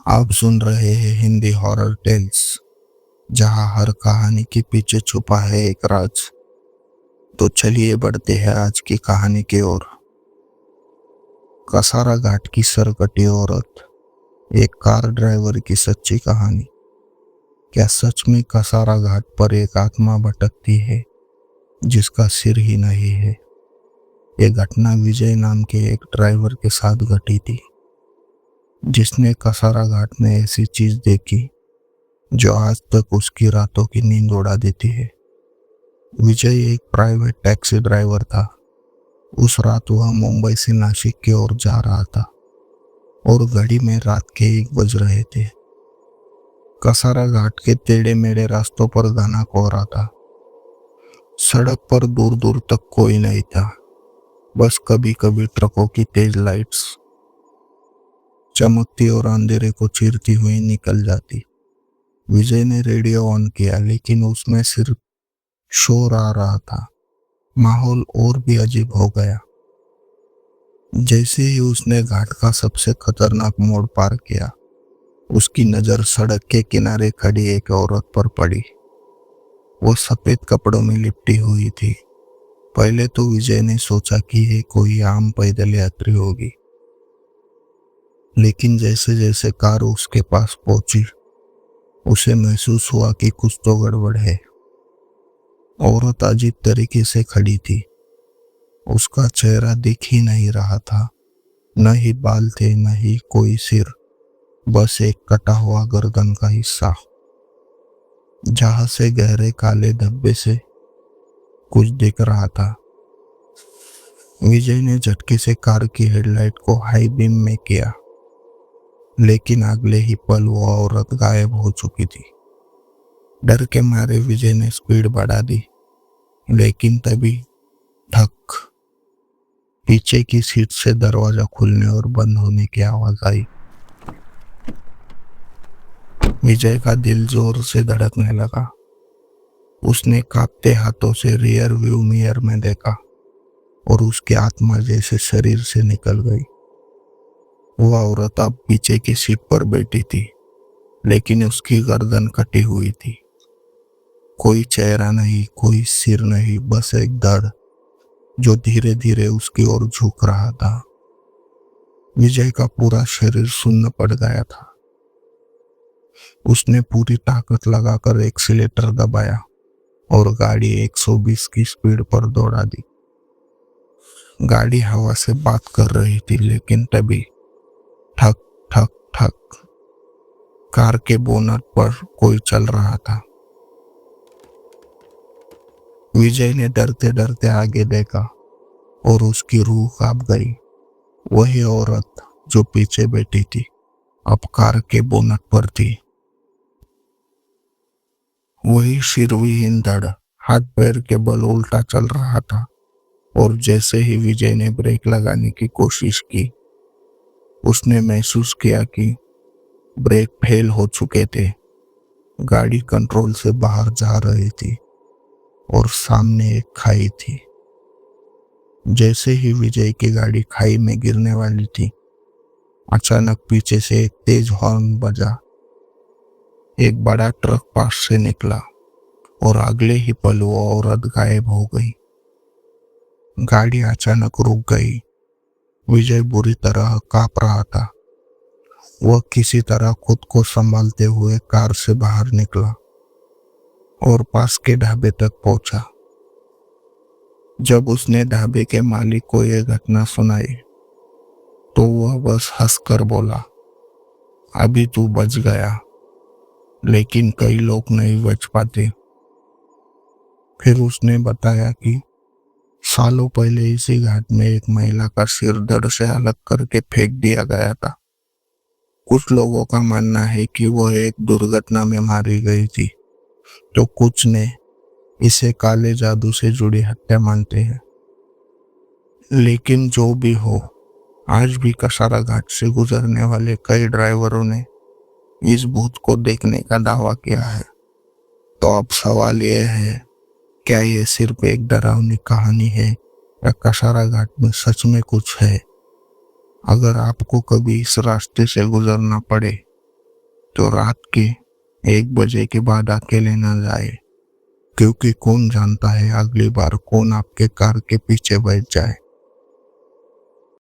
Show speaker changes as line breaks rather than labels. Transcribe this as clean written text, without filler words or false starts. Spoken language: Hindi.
आप सुन रहे हैं हिंदी हॉरर टेल्स, जहां हर कहानी के पीछे छुपा है एक राज। तो चलिए बढ़ते हैं आज की कहानी की ओर। कसारा घाट की सरकटी औरत, एक कार ड्राइवर की सच्ची कहानी। क्या सच में कसारा घाट पर एक आत्मा भटकती है जिसका सिर ही नहीं है? ये घटना विजय नाम के एक ड्राइवर के साथ घटी थी, जिसने कसारा घाट में ऐसी चीज देखी जो आज तक उसकी रातों की नींद उड़ा देती है। विजय एक प्राइवेट टैक्सी ड्राइवर था। उस रात वह मुंबई से नासिक की ओर जा रहा था और घड़ी में रात के 1 बज रहे थे। कसारा घाट के टेढ़े मेढ़े रास्तों पर घना कोहरा था। सड़क पर दूर दूर तक कोई नहीं था, बस कभी कभी ट्रकों की तेज लाइट्स चमकती और अंधेरे को चीरती हुई निकल जाती। विजय ने रेडियो ऑन किया, लेकिन उसमें सिर्फ शोर आ रहा था। माहौल और भी अजीब हो गया। जैसे ही उसने घाट का सबसे खतरनाक मोड़ पार किया, उसकी नजर सड़क के किनारे खड़ी एक औरत पर पड़ी। वो सफेद कपड़ों में लिपटी हुई थी। पहले तो विजय ने सोचा कि ये कोई आम पैदल यात्री होगी, लेकिन जैसे जैसे कार उसके पास पहुंची, उसे महसूस हुआ कि कुछ तो गड़बड़ है। औरत अजीब तरीके से खड़ी थी। उसका चेहरा दिख ही नहीं रहा था। न ही बाल थे, न ही कोई सिर, बस एक कटा हुआ गर्दन का हिस्सा, जहां से गहरे काले धब्बे से कुछ दिख रहा था। विजय ने झटके से कार की हेडलाइट को हाई बीम में किया, लेकिन अगले ही पल वो औरत गायब हो चुकी थी। डर के मारे विजय ने स्पीड बढ़ा दी, लेकिन तभी ठक, पीछे की सीट से दरवाजा खुलने और बंद होने की आवाज आई। विजय का दिल जोर से धड़कने लगा। उसने कांपते हाथों से रियर व्यू मिरर में देखा और उसकी आत्मा जैसे शरीर से निकल गई। वह औरत अब पीछे की सीट पर बैठी थी, लेकिन उसकी गर्दन कटी हुई थी। कोई चेहरा नहीं, कोई सिर नहीं, बस एक धड़ जो धीरे धीरे उसकी ओर झुक रहा था। विजय का पूरा शरीर सुन्न पड़ गया था। उसने पूरी ताकत लगाकर एक्सीलेटर दबाया और गाड़ी 120 की स्पीड पर दौड़ा दी। गाड़ी हवा से बात कर रही थी, लेकिन तभी ठक ठक ठक, कार के बोनट पर कोई चल रहा था। विजय ने डरते डरते आगे देखा और उसकी रूह कांप गई। वही औरत जो पीछे बैठी थी, अब कार के बोनट पर थी। वही सिरविहीन धड़ हाथ पैर के बल उल्टा चल रहा था, और जैसे ही विजय ने ब्रेक लगाने की कोशिश की, उसने महसूस किया कि ब्रेक फेल हो चुके थे। गाड़ी कंट्रोल से बाहर जा रही थी और सामने एक खाई थी। जैसे ही विजय की गाड़ी खाई में गिरने वाली थी, अचानक पीछे से एक तेज हॉर्न बजा। एक बड़ा ट्रक पास से निकला और अगले ही पल वो औरत गायब हो गई। गाड़ी अचानक रुक गई। विजय बुरी तरह कांप रहा था। वह किसी तरह खुद को संभालते हुए कार से बाहर निकला और पास के ढाबे तक पहुंचा। जब उसने ढाबे के मालिक को यह घटना सुनाई, तो वह बस हंसकर बोला, अभी तू बच गया, लेकिन कई लोग नहीं बच पाते। फिर उसने बताया कि सालों पहले इसी घाट में एक महिला का सिर धड़ से अलग करके फेंक दिया गया था। कुछ लोगों का मानना है कि वह एक दुर्घटना में मारी गई थी, तो कुछ ने इसे काले जादू से जुड़ी हत्या मानते हैं। लेकिन जो भी हो, आज भी कसारा घाट से गुजरने वाले कई ड्राइवरों ने इस भूत को देखने का दावा किया है। तो अब सवाल यह है, क्या यह सिर्फ एक डरावनी कहानी है या कसारा घाट में सच में कुछ है? अगर आपको कभी इस रास्ते से गुजरना पड़े, तो रात के 1 बजे के बाद अकेले न जाए, क्योंकि कौन जानता है अगली बार कौन आपके कार के पीछे बैठ जाए।